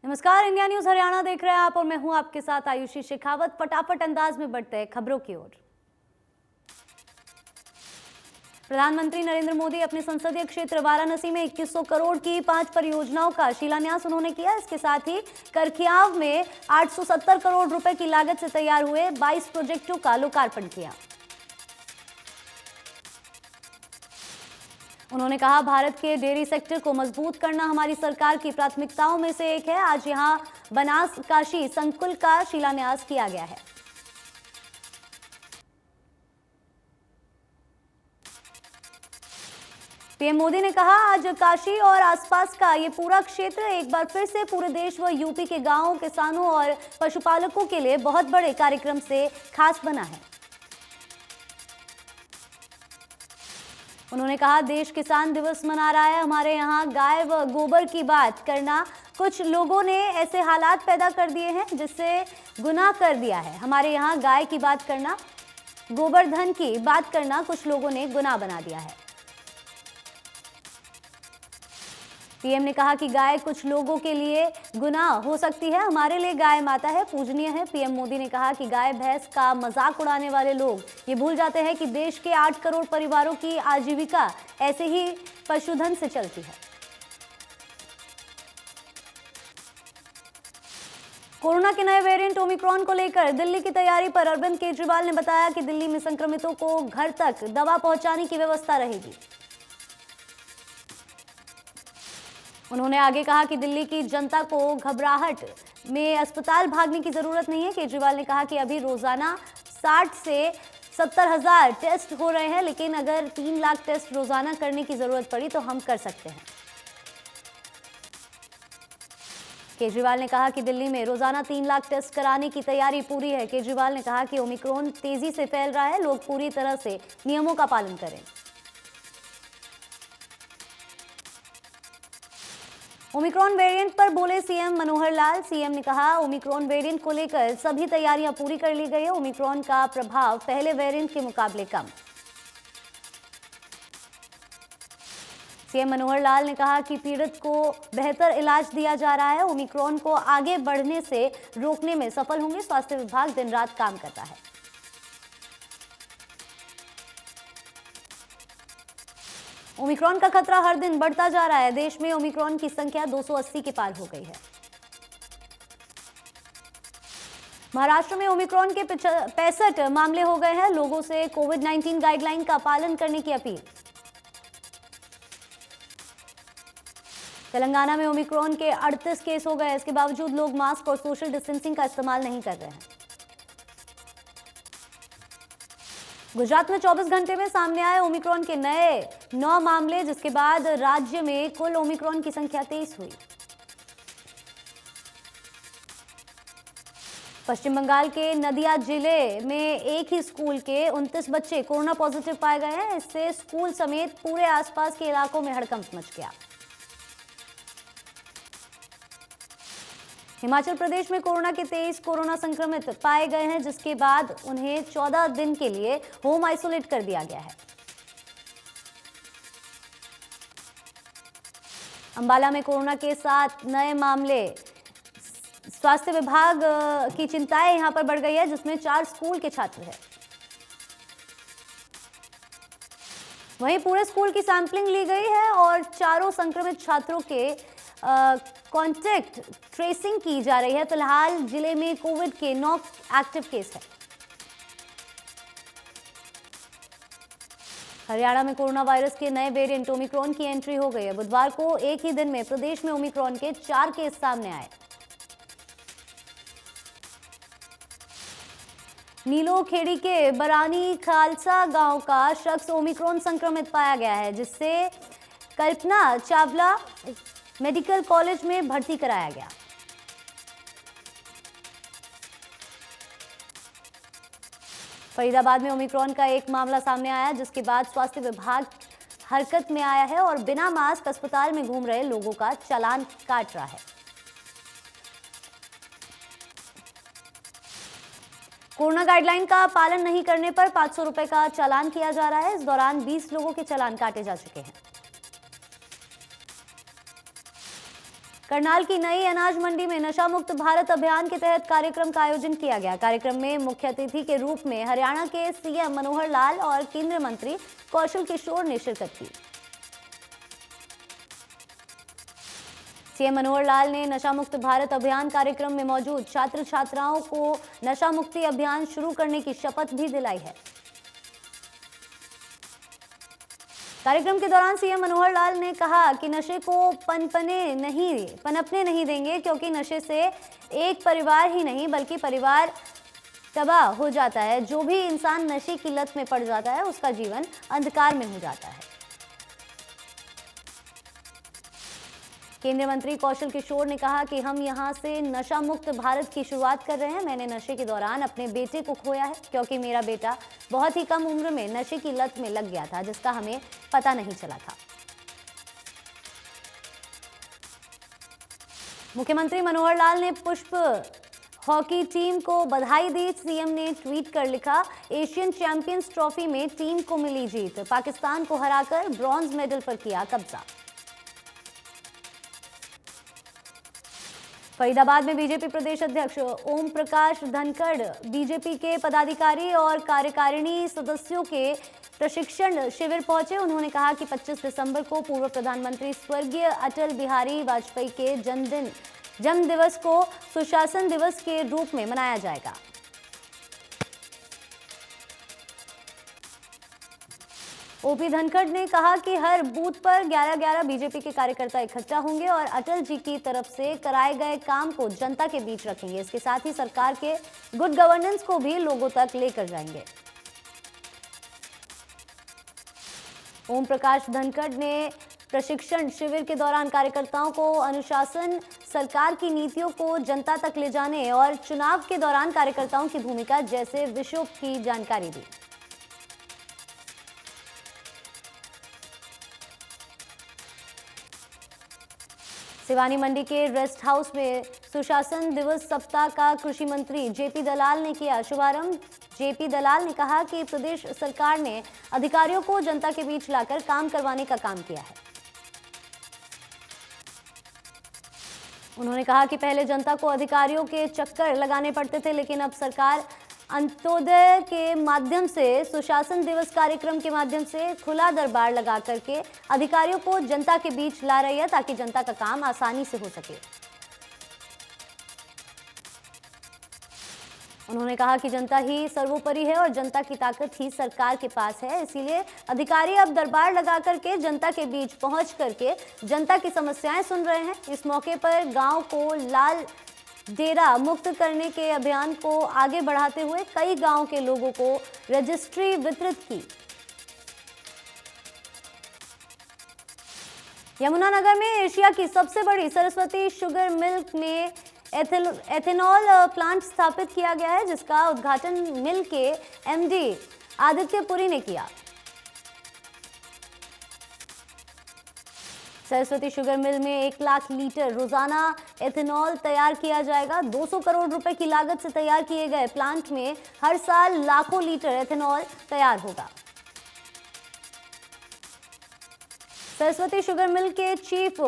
नमस्कार, India news Haryana देख रहे हैं आप और मैं हूं आपके साथ आयुषी शेखावत। फटाफट अंदाज में बढ़ते हैं खबरों की ओर। प्रधानमंत्री नरेंद्र मोदी अपने संसदीय क्षेत्र वाराणसी में 2100 करोड़ की 5 परियोजनाओं का शिलान्यास उन्होंने किया। इसके साथ ही करखियाव में 870 करोड़ रुपए की लागत से तैयार हुए 22 प्रोजेक्टों का लोकार्पण किया। उन्होंने कहा, भारत के डेयरी सेक्टर को मजबूत करना हमारी सरकार की प्राथमिकताओं में से एक है। आज यहां बनास काशी संकुल का शिलान्यास किया गया है। पीएम मोदी ने कहा, आज काशी और आसपास का ये पूरा क्षेत्र एक बार फिर से पूरे देश व यूपी के गांवों, किसानों और पशुपालकों के लिए बहुत बड़े कार्यक्रम से खास बना है। उन्होंने कहा, देश किसान दिवस मना रहा है। हमारे यहाँ गाय व गोबर की बात करना कुछ लोगों ने ऐसे हालात पैदा कर दिए हैं जिससे गुनाह कर दिया है। हमारे यहाँ गाय की बात करना, गोवर्धन की बात करना कुछ लोगों ने गुनाह बना दिया है। पीएम ने कहा कि गाय कुछ लोगों के लिए गुनाह हो सकती है, हमारे लिए गाय माता है, पूजनीय है। पीएम मोदी ने कहा कि गाय भैंस का मजाक उड़ाने वाले लोग ये भूल जाते हैं कि देश के 8 करोड़ परिवारों की आजीविका ऐसे ही पशुधन से चलती है। कोरोना के नए वेरिएंट ओमिक्रॉन को लेकर दिल्ली की तैयारी पर अरविंद केजरीवाल ने बताया कि दिल्ली में संक्रमितों को घर तक दवा पहुंचाने की व्यवस्था रहेगी। उन्होंने आगे कहा कि दिल्ली की जनता को घबराहट में अस्पताल भागने की जरूरत नहीं है। केजरीवाल ने कहा कि अभी रोजाना 60 से 70 हजार टेस्ट हो रहे हैं, लेकिन अगर 3 लाख टेस्ट रोजाना करने की जरूरत पड़ी तो हम कर सकते हैं। केजरीवाल ने कहा कि दिल्ली में रोजाना 3 लाख टेस्ट कराने की तैयारी पूरी है। केजरीवाल ने कहा कि ओमिक्रॉन तेजी से फैल रहा है, लोग पूरी तरह से नियमों का पालन करें। ओमिक्रॉन वेरिएंट पर बोले सीएम मनोहर लाल। सीएम ने कहा, ओमिक्रॉन वेरिएंट को लेकर सभी तैयारियां पूरी कर ली गई है। ओमिक्रॉन का प्रभाव पहले वेरिएंट के मुकाबले कम। सीएम मनोहर लाल ने कहा कि पीड़ित को बेहतर इलाज दिया जा रहा है। ओमिक्रॉन को आगे बढ़ने से रोकने में सफल होंगे। स्वास्थ्य विभाग दिन रात काम करता है। ओमिक्रॉन का खतरा हर दिन बढ़ता जा रहा है। देश में ओमिक्रॉन की संख्या 280 के पार हो गई है। महाराष्ट्र में ओमिक्रॉन के 65 मामले हो गए हैं। लोगों से कोविड-19 गाइडलाइन का पालन करने की अपील। तेलंगाना में ओमिक्रॉन के 38 केस हो गए। इसके बावजूद लोग मास्क और सोशल डिस्टेंसिंग का इस्तेमाल नहीं कर रहे हैं। गुजरात में 24 घंटे में सामने आए ओमिक्रॉन के नए 9 मामले, जिसके बाद राज्य में कुल ओमिक्रॉन की संख्या 23 हुई। पश्चिम बंगाल के नदिया जिले में एक ही स्कूल के 29 बच्चे कोरोना पॉजिटिव पाए गए हैं। इससे स्कूल समेत पूरे आसपास के इलाकों में हड़कंप मच गया। हिमाचल प्रदेश में कोरोना के 23 कोरोना संक्रमित पाए गए हैं, जिसके बाद उन्हें 14 दिन के लिए होम आइसोलेट कर दिया गया है। अंबाला में कोरोना के 7 नए मामले। स्वास्थ्य विभाग की चिंताएं यहां पर बढ़ गई है, जिसमें 4 स्कूल के छात्र हैं। वहीं पूरे स्कूल की सैंपलिंग ली गई है और चारों संक्रमित छात्रों के कॉन्टैक्ट ट्रेसिंग की जा रही है। फिलहाल जिले में कोविड के 9 एक्टिव केस है। हरियाणा में कोरोना वायरस के नए वेरिएंट ओमिक्रॉन की एंट्री हो गई है। बुधवार को एक ही दिन में प्रदेश में ओमिक्रॉन के 4 केस सामने आए। नीलोखेड़ी के बरानी खालसा गांव का शख्स ओमिक्रॉन संक्रमित पाया गया है, जिससे कल्पना चावला मेडिकल कॉलेज में भर्ती कराया गया। फरीदाबाद में ओमिक्रॉन का एक मामला सामने आया, जिसके बाद स्वास्थ्य विभाग हरकत में आया है और बिना मास्क अस्पताल में घूम रहे लोगों का चालान काट रहा है। कोरोना गाइडलाइन का पालन नहीं करने पर 500 रुपए का चालान किया जा रहा है। इस दौरान 20 लोगों के चालान काटे जा चुके हैं। करनाल की नई अनाज मंडी में नशा मुक्त भारत अभियान के तहत कार्यक्रम का आयोजन किया गया। कार्यक्रम में मुख्य अतिथि के रूप में हरियाणा के सीएम मनोहर लाल और केंद्रीय मंत्री कौशल किशोर ने शिरकत की। सीएम मनोहर लाल ने नशा मुक्त भारत अभियान कार्यक्रम में मौजूद छात्र छात्राओं को नशा मुक्ति अभियान शुरू करने की शपथ भी दिलाई है। कार्यक्रम के दौरान सीएम मनोहर लाल ने कहा कि नशे को पनपने नहीं देंगे, क्योंकि नशे से एक परिवार ही नहीं बल्कि परिवार तबाह हो जाता है। जो भी इंसान नशे की लत में पड़ जाता है उसका जीवन अंधकार में हो जाता है। केंद्रीय मंत्री कौशल किशोर ने कहा कि हम यहां से नशा मुक्त भारत की शुरुआत कर रहे हैं। मैंने नशे के दौरान अपने बेटे को खोया है, क्योंकि मेरा बेटा बहुत ही कम उम्र में नशे की लत में लग गया था, जिसका हमें पता नहीं चला था। मुख्यमंत्री मनोहर लाल ने पुष्प हॉकी टीम को बधाई दी। सीएम ने ट्वीट कर लिखा, एशियन चैंपियंस ट्रॉफी में टीम को मिली जीत, पाकिस्तान को हराकर ब्रॉन्ज मेडल पर किया कब्जा। फरीदाबाद में बीजेपी प्रदेश अध्यक्ष ओम प्रकाश धनखड़ बीजेपी के पदाधिकारी और कार्यकारिणी सदस्यों के प्रशिक्षण शिविर पहुंचे। उन्होंने कहा कि 25 दिसंबर को पूर्व प्रधानमंत्री स्वर्गीय अटल बिहारी वाजपेयी के जन्म दिवस को सुशासन दिवस के रूप में मनाया जाएगा। ओपी धनखड़ ने कहा कि हर बूथ पर 11-11 बीजेपी के कार्यकर्ता इकट्ठा होंगे और अटल जी की तरफ से कराए गए काम को जनता के बीच रखेंगे। इसके साथ ही सरकार के गुड गवर्नेंस को भी लोगों तक लेकर जाएंगे। ओम प्रकाश धनखड़ ने प्रशिक्षण शिविर के दौरान कार्यकर्ताओं को अनुशासन, सरकार की नीतियों को जनता तक ले जाने और चुनाव के दौरान कार्यकर्ताओं की भूमिका जैसे विषयों की जानकारी दी। सिवानी मंडी के रेस्ट हाउस में सुशासन दिवस सप्ताह का कृषि मंत्री जेपी दलाल ने किया शुभारंभ। जेपी दलाल ने कहा कि प्रदेश सरकार ने अधिकारियों को जनता के बीच लाकर काम करवाने का काम किया है। उन्होंने कहा कि पहले जनता को अधिकारियों के चक्कर लगाने पड़ते थे, लेकिन अब सरकार अंत्योदय के माध्यम से, सुशासन दिवस कार्यक्रम के माध्यम से खुला दरबार लगा करके अधिकारियों को जनता के बीच ला रही है, ताकि जनता का काम आसानी से हो सके। उन्होंने कहा कि जनता ही सर्वोपरि है और जनता की ताकत ही सरकार के पास है, इसीलिए अधिकारी अब दरबार लगा करके जनता के बीच पहुंच करके जनता की समस्याएं सुन रहे हैं। इस मौके पर गांव को लाल डेरा मुक्त करने के अभियान को आगे बढ़ाते हुए कई गांव के लोगों को रजिस्ट्री वितरित की। यमुनानगर में एशिया की सबसे बड़ी सरस्वती शुगर मिल्क में एथेनॉल प्लांट स्थापित किया गया है, जिसका उद्घाटन मिल के एमडी आदित्य पुरी ने किया। सरस्वती शुगर मिल में 1 लाख लीटर रोजाना एथेनॉल तैयार किया जाएगा। 200 करोड़ रुपए की लागत से तैयार किए गए प्लांट में हर साल लाखों लीटर एथेनॉल तैयार होगा। सरस्वती शुगर मिल के चीफ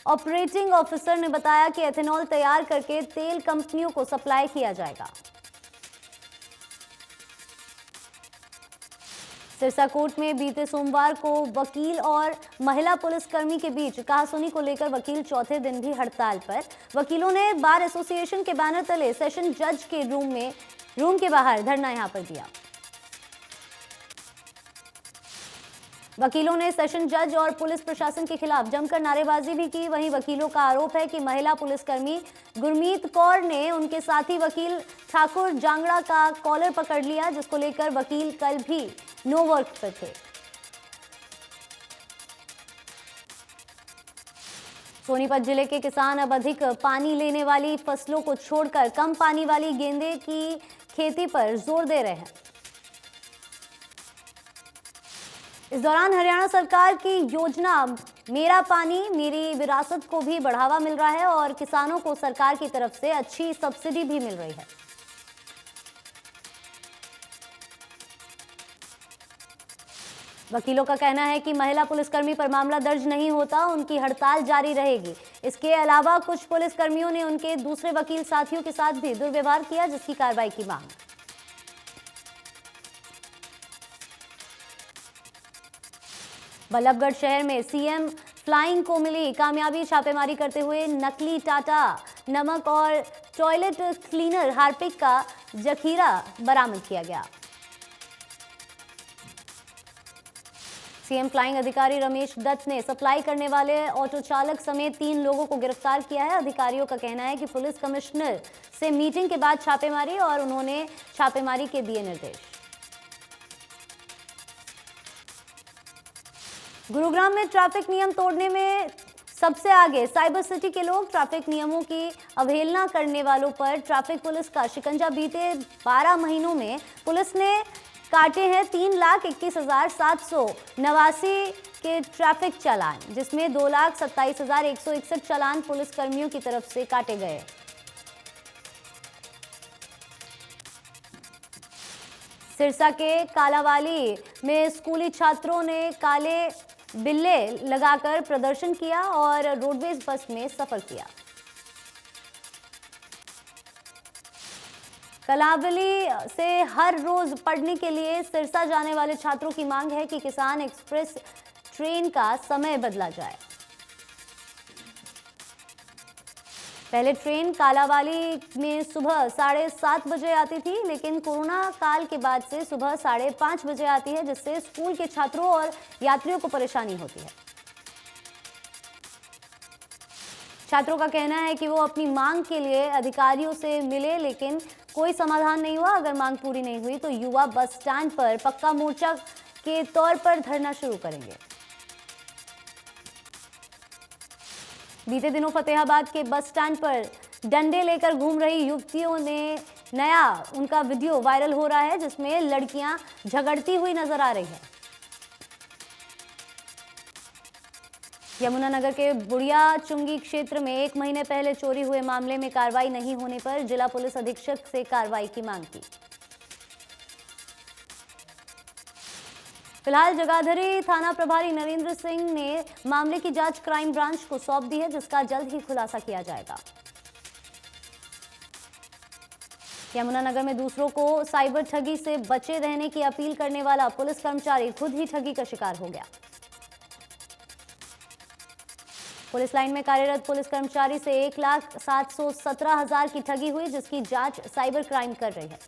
ऑपरेटिंग ऑफिसर ने बताया कि एथेनॉल तैयार करके तेल कंपनियों को सप्लाई किया जाएगा। सिरसा कोर्ट में बीते सोमवार को वकील और महिला पुलिसकर्मी के बीच कहासुनी को लेकर वकील चौथे दिन भी हड़ताल पर। वकीलों ने बार एसोसिएशन के बैनर तले सेशन जज के रूम के बाहर धरना यहां पर दिया। वकीलों ने सेशन जज और पुलिस प्रशासन के खिलाफ जमकर नारेबाजी भी की। वहीं वकीलों का आरोप है कि महिला पुलिसकर्मी गुरमीत कौर ने उनके साथी वकील ठाकुर जांगड़ा का कॉलर पकड़ लिया, जिसको लेकर वकील कल भी नो वर्क पर थे। सोनीपत जिले के किसान अब अधिक पानी लेने वाली फसलों को छोड़कर कम पानी वाली गेंदे की खेती पर जोर दे रहे हैं। इस दौरान हरियाणा सरकार की योजना मेरा पानी मेरी विरासत को भी बढ़ावा मिल रहा है और किसानों को सरकार की तरफ से अच्छी सब्सिडी भी मिल रही है। वकीलों का कहना है कि महिला पुलिसकर्मी पर मामला दर्ज नहीं होता, उनकी हड़ताल जारी रहेगी। इसके अलावा कुछ पुलिसकर्मियों ने उनके दूसरे वकील साथियों के साथ भी दुर्व्यवहार किया, जिसकी कार्रवाई की मांग। बल्लभगढ़ शहर में सीएम फ्लाइंग को मिली कामयाबी, छापेमारी करते हुए नकली टाटा नमक और टॉयलेट क्लीनर हार्पिक का जखीरा बरामद किया गया। सीएम फ्लाइंग अधिकारी रमेश दत्त ने सप्लाई करने वाले ऑटो चालक समेत 3 लोगों को गिरफ्तार किया है। अधिकारियों का कहना है कि पुलिस कमिश्नर से मीटिंग के बाद छापेमारी और उन्होंने छापेमारी के दिए निर्देश। गुरुग्राम में ट्रैफिक नियम तोड़ने में सबसे आगे साइबर सिटी के लोग। ट्रैफिक नियमों की अवहेलना करने वालों पर ट्रैफिक पुलिस का शिकंजा। बीते 12 महीनों में पुलिस ने काटे हैं 3,21,789 के ट्रैफिक चालान, जिसमें 2,27,161 चालान पुलिसकर्मियों की तरफ से काटे गए। सिरसा के कालावाली में स्कूली छात्रों ने काले बिल्ले लगाकर प्रदर्शन किया और रोडवेज बस में सफर किया। कालावाली से हर रोज पढ़ने के लिए सिरसा जाने वाले छात्रों की मांग है कि किसान एक्सप्रेस ट्रेन का समय बदला जाए। पहले ट्रेन कालावाली में सुबह 7:30 बजे आती थी, लेकिन कोरोना काल के बाद से सुबह 5:30 बजे आती है, जिससे स्कूल के छात्रों और यात्रियों को परेशानी होती है। छात्रों का कहना है कि वो अपनी मांग के लिए अधिकारियों से मिले, लेकिन कोई समाधान नहीं हुआ। अगर मांग पूरी नहीं हुई तो युवा बस स्टैंड पर पक्का मोर्चा के तौर पर धरना शुरू करेंगे। बीते दिनों फतेहाबाद के बस स्टैंड पर डंडे लेकर घूम रही युवतियों ने नया उनका वीडियो वायरल हो रहा है, जिसमें लड़कियां झगड़ती हुई नजर आ रही है। यमुनानगर के बुढ़िया चुंगी क्षेत्र में 1 महीने पहले चोरी हुए मामले में कार्रवाई नहीं होने पर जिला पुलिस अधीक्षक से कार्रवाई की मांग की। फिलहाल जगाधरी थाना प्रभारी नरेंद्र सिंह ने मामले की जांच क्राइम ब्रांच को सौंप दी है, जिसका जल्द ही खुलासा किया जाएगा। यमुनानगर में दूसरों को साइबर ठगी से बचे रहने की अपील करने वाला पुलिस कर्मचारी खुद ही ठगी का शिकार हो गया। पुलिस लाइन में कार्यरत पुलिस कर्मचारी से 1,07,17,000 की ठगी हुई, जिसकी जांच साइबर क्राइम कर रही है।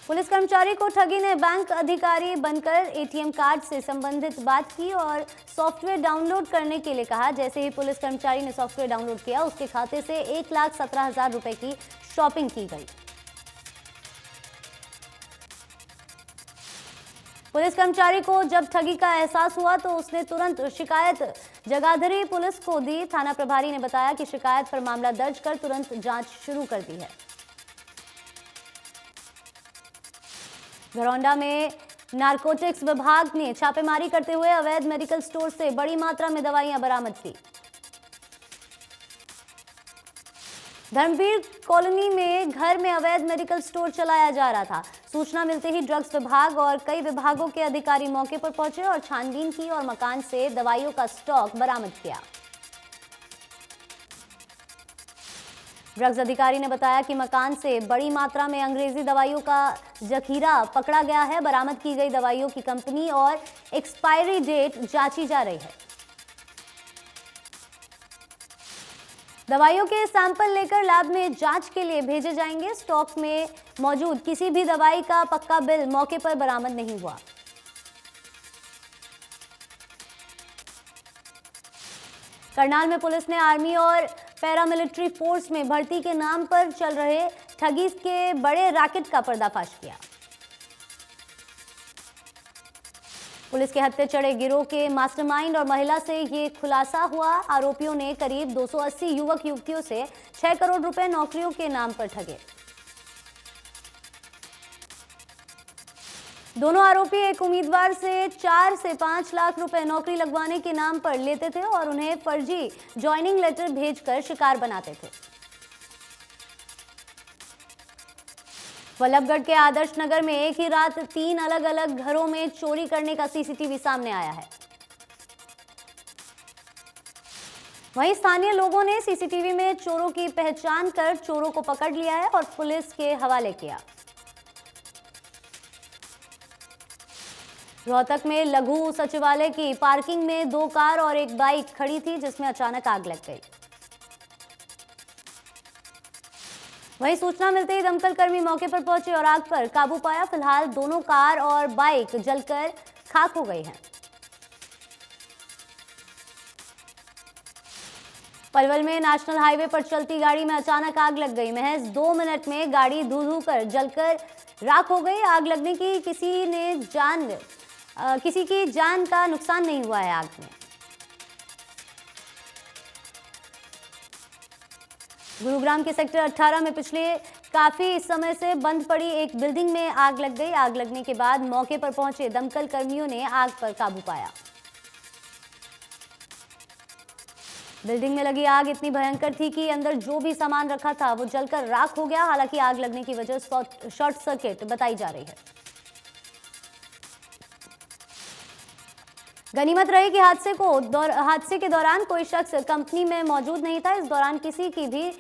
पुलिस कर्मचारी को ठगी ने बैंक अधिकारी बनकर एटीएम कार्ड से संबंधित बात की और सॉफ्टवेयर डाउनलोड करने के लिए कहा। जैसे ही पुलिस कर्मचारी ने सॉफ्टवेयर डाउनलोड किया, उसके खाते से 1,17,000 रुपए की शॉपिंग की गई। पुलिस कर्मचारी को जब ठगी का एहसास हुआ तो उसने तुरंत शिकायत जगाधरी पुलिस को दी। थाना प्रभारी ने बताया कि शिकायत पर मामला दर्ज कर तुरंत जांच शुरू कर दी है। घरौंडा में नारकोटिक्स विभाग ने छापेमारी करते हुए अवैध मेडिकल स्टोर से बड़ी मात्रा में दवाइयां बरामद की। धर्मवीर कॉलोनी में घर में अवैध मेडिकल स्टोर चलाया जा रहा था। सूचना मिलते ही ड्रग्स विभाग और कई विभागों के अधिकारी मौके पर पहुंचे और छानबीन की और मकान से दवाइयों का स्टॉक बरामद किया। ड्रग्स अधिकारी ने बताया कि मकान से बड़ी मात्रा में अंग्रेजी दवाइयों का जखीरा पकड़ा गया है। बरामद की गई दवाइयों की कंपनी और एक्सपायरी डेट जांची जा रही है। दवाइयों के सैंपल लेकर लैब में जांच के लिए भेजे जाएंगे। स्टॉक में मौजूद किसी भी दवाई का पक्का बिल मौके पर बरामद नहीं हुआ। करनाल में पुलिस ने आर्मी और पैरामिलिट्री फोर्स में भर्ती के नाम पर चल रहे ठगी के बड़े रैकेट का पर्दाफाश किया। पुलिस के हत्थे चढ़े गिरोह के मास्टरमाइंड और महिला से ये खुलासा हुआ। आरोपियों ने करीब 280 युवक युवतियों से 6 करोड़ रुपए नौकरियों के नाम पर ठगे। दोनों आरोपी एक उम्मीदवार से 4 से 5 लाख रुपए नौकरी लगवाने के नाम पर लेते थे और उन्हें फर्जी ज्वाइनिंग लेटर भेजकर शिकार बनाते थे। वल्लभगढ़ के आदर्श नगर में एक ही रात 3 अलग अलग घरों में चोरी करने का सीसीटीवी सामने आया है। वहीं स्थानीय लोगों ने सीसीटीवी में चोरों की पहचान कर चोरों को पकड़ लिया है और पुलिस के हवाले किया। रोहतक में लघु सचिवालय की पार्किंग में 2 कार और एक बाइक खड़ी थी, जिसमें अचानक आग लग गई। वहीं सूचना मिलते ही दमकल कर्मी मौके पर पहुंचे और आग पर काबू पाया। फिलहाल दोनों कार और बाइक जलकर खाक हो गई हैं। पलवल में नेशनल हाईवे पर चलती गाड़ी में अचानक आग लग गई। महज 2 मिनट में गाड़ी धू-धू कर जलकर राख हो गई। आग लगने की किसी की जान का नुकसान नहीं हुआ है। आग में गुरुग्राम के सेक्टर 18 में पिछले काफी समय से बंद पड़ी एक बिल्डिंग में आग लग गई। आग लगने के बाद मौके पर पहुंचे दमकल कर्मियों ने आग पर काबू पाया। बिल्डिंग में लगी आग इतनी भयंकर थी कि अंदर जो भी सामान रखा था वो जलकर राख हो गया। हालांकि आग लगने की वजह शॉर्ट सर्किट बताई जा रही है। गनीमत रही कि हादसे के दौरान कोई शख्स कंपनी में मौजूद नहीं था। इस दौरान किसी की भी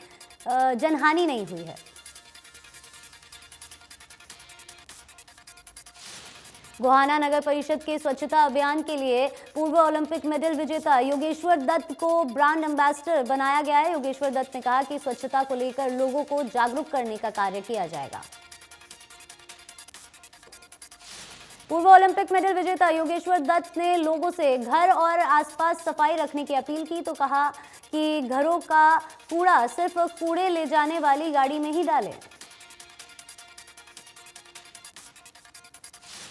जनहानि नहीं हुई है। गोहाना नगर परिषद के स्वच्छता अभियान के लिए पूर्व ओलंपिक मेडल विजेता योगेश्वर दत्त को ब्रांड एम्बेसडर बनाया गया है। योगेश्वर दत्त ने कहा कि स्वच्छता को लेकर लोगों को जागरूक करने का कार्य किया जाएगा। पूर्व ओलंपिक मेडल विजेता योगेश्वर दत्त ने लोगों से घर और आसपास सफाई रखने की अपील की तो कहा कि घरों का कूड़ा सिर्फ कूड़े ले जाने वाली गाड़ी में ही डालें।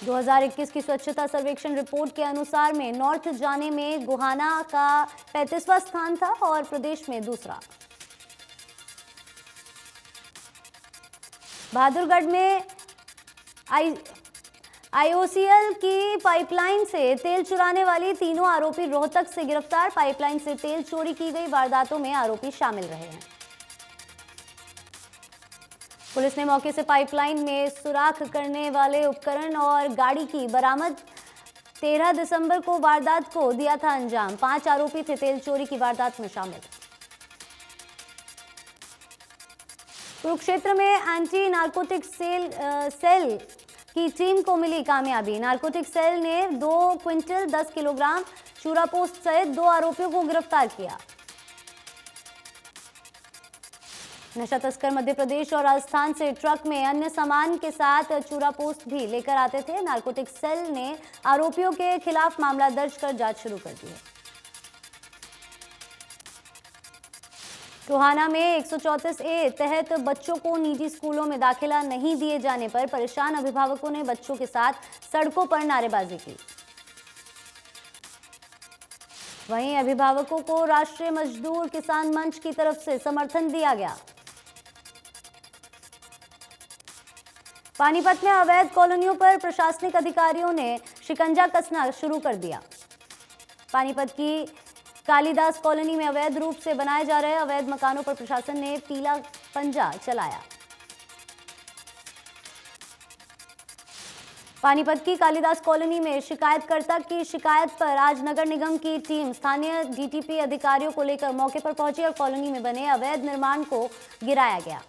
2021 की स्वच्छता सर्वेक्षण रिपोर्ट के अनुसार में नॉर्थ जाने में गोहाना का 35वां स्थान था और प्रदेश में दूसरा। बहादुरगढ़ में आईओसीएल की पाइपलाइन से तेल चुराने वाली तीनों आरोपी रोहतक से गिरफ्तार। पाइपलाइन से तेल चोरी की गई वारदातों में आरोपी शामिल रहे हैं। पुलिस ने मौके से पाइपलाइन में सुराख करने वाले उपकरण और गाड़ी की बरामद। 13 दिसंबर को वारदात को दिया था अंजाम। 5 आरोपी थे तेल चोरी की वारदात में शामिल। कुरुक्षेत्र में एंटी नारकोटिक सेल की टीम को मिली कामयाबी। नारकोटिक सेल ने 2 क्विंटल 10 किलोग्राम चूरापोस्त सहित 2 आरोपियों को गिरफ्तार किया। नशा तस्कर मध्य प्रदेश और राजस्थान से ट्रक में अन्य सामान के साथ चूरापोस्त भी लेकर आते थे। नारकोटिक सेल ने आरोपियों के खिलाफ मामला दर्ज कर जांच शुरू कर दी है। टोहाना में 134A तहत बच्चों को निजी स्कूलों में दाखिला नहीं दिए जाने पर परेशान अभिभावकों ने बच्चों के साथ सड़कों पर नारेबाजी की। वहीं अभिभावकों को राष्ट्रीय मजदूर किसान मंच की तरफ से समर्थन दिया गया। पानीपत में अवैध कॉलोनियों पर प्रशासनिक अधिकारियों ने शिकंजा कसना शुरू कर दिया। पानीपत की कालीदास कॉलोनी में अवैध रूप से बनाए जा रहे अवैध मकानों पर प्रशासन ने पीला पंजा चलाया। पानीपत की कालीदास कॉलोनी में शिकायतकर्ता की शिकायत पर आज नगर निगम की टीम स्थानीय डीटीपी अधिकारियों को लेकर मौके पर पहुंची और कॉलोनी में बने अवैध निर्माण को गिराया गया।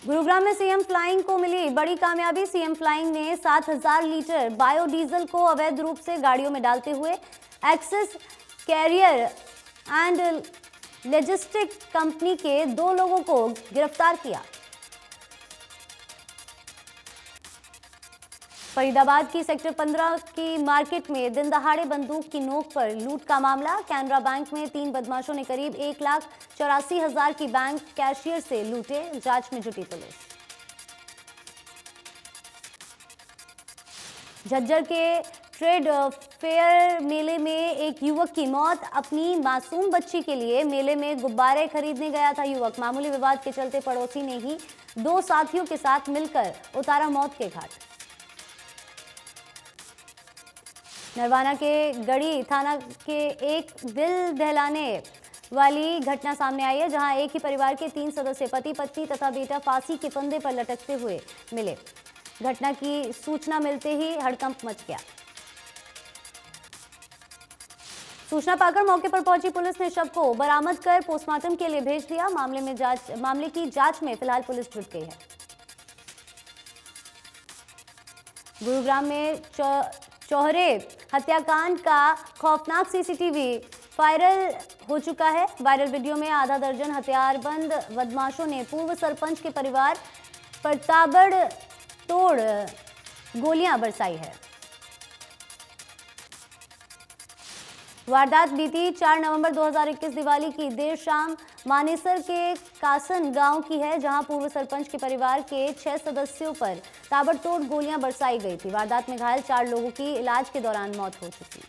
गुरुग्राम में सीएम फ्लाइंग को मिली बड़ी कामयाबी। सीएम फ्लाइंग ने 7000 लीटर बायोडीजल को अवैध रूप से गाड़ियों में डालते हुए excess carrier and logistic company के 2 लोगों को गिरफ्तार किया। फरीदाबाद की सेक्टर 15 की मार्केट में दिन दहाड़े बंदूक की नोक पर लूट का मामला। कैनरा बैंक में 3 बदमाशों ने करीब 1,84,000 की बैंक कैशियर से लूटे। जांच में जुटी पुलिस। झज्जर के ट्रेड फेयर मेले में एक युवक की मौत। अपनी मासूम बच्ची के लिए मेले में गुब्बारे खरीदने गया था युवक। मामूली विवाद के चलते पड़ोसी ने ही 2 साथियों के साथ मिलकर उतारा मौत के घाट। नरवाना के गढ़ी थाना के एक दिल दहलाने वाली घटना सामने आई है, जहां एक ही परिवार के 3 सदस्य पति पत्नी तथा बेटा फांसी के फंदे पर लटकते हुए मिले। घटना की सूचना मिलते ही हड़कंप मच गया। सूचना पाकर मौके पर पहुंची पुलिस ने शव को बरामद कर पोस्टमार्टम के लिए भेज दिया। मामले की जांच में फिलहाल पुलिस जुट गई है। गुरुग्राम में चौहरे हत्याकांड का खौफनाक सीसीटीवी वायरल हो चुका है। वायरल वीडियो में आधा दर्जन हथियारबंद बदमाशों ने पूर्व सरपंच के परिवार पर ताबड़तोड़ गोलियां बरसाई है। वारदात बीती 4 नवंबर 2021 दिवाली की देर शाम मानेसर के कासन गांव की है, जहां पूर्व सरपंच के परिवार के 6 सदस्यों पर ताबड़तोड़ गोलियां बरसाई गई थी। वारदात में घायल 4 लोगों की इलाज के दौरान मौत हो चुकी।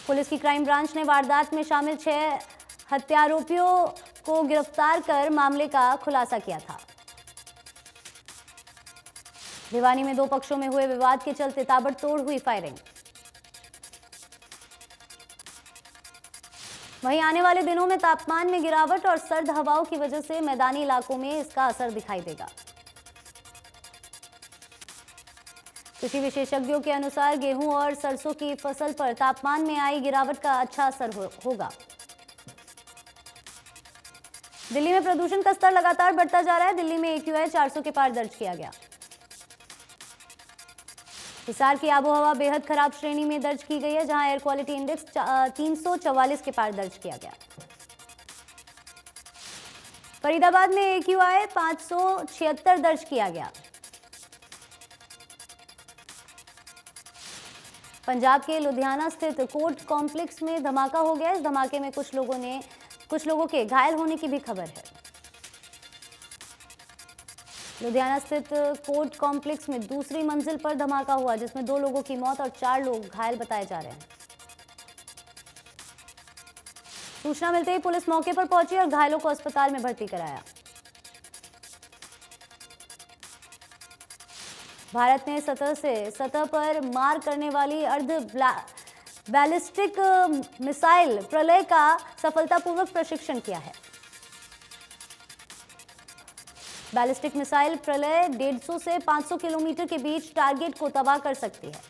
पुलिस की क्राइम ब्रांच ने वारदात में शामिल 6 हत्यारोपियों को गिरफ्तार कर मामले का खुलासा किया था। भिवानी में 2 पक्षों में हुए विवाद के चलते ताबड़तोड़ हुई फायरिंग। वहीं आने वाले दिनों में तापमान में गिरावट और सर्द हवाओं की वजह से मैदानी इलाकों में इसका असर दिखाई देगा। कृषि विशेषज्ञों के अनुसार गेहूं और सरसों की फसल पर तापमान में आई गिरावट का अच्छा असर होगा। दिल्ली में प्रदूषण का स्तर लगातार बढ़ता जा रहा है। दिल्ली में AQI 400 के पार दर्ज किया गया। हिसार की आबोहवा बेहद खराब श्रेणी में दर्ज की गई है, जहां एयर क्वालिटी इंडेक्स 344 के पार दर्ज किया गया। फरीदाबाद में AQI 576 दर्ज किया गया। पंजाब के लुधियाना स्थित कोर्ट कॉम्प्लेक्स में धमाका हो गया। इस धमाके में कुछ लोगों के घायल होने की भी खबर है। लुधियाना स्थित कोर्ट कॉम्प्लेक्स में दूसरी मंजिल पर धमाका हुआ, जिसमें 2 लोगों की मौत और 4 लोग घायल बताए जा रहे हैं। सूचना मिलते ही पुलिस मौके पर पहुंची और घायलों को अस्पताल में भर्ती कराया। भारत ने सतह पर मार करने वाली अर्ध बैलिस्टिक मिसाइल प्रलय का सफलतापूर्वक प्रशिक्षण किया है। बैलिस्टिक मिसाइल प्रलय 150 से 500 किलोमीटर के बीच टारगेट को तबाह कर सकती है।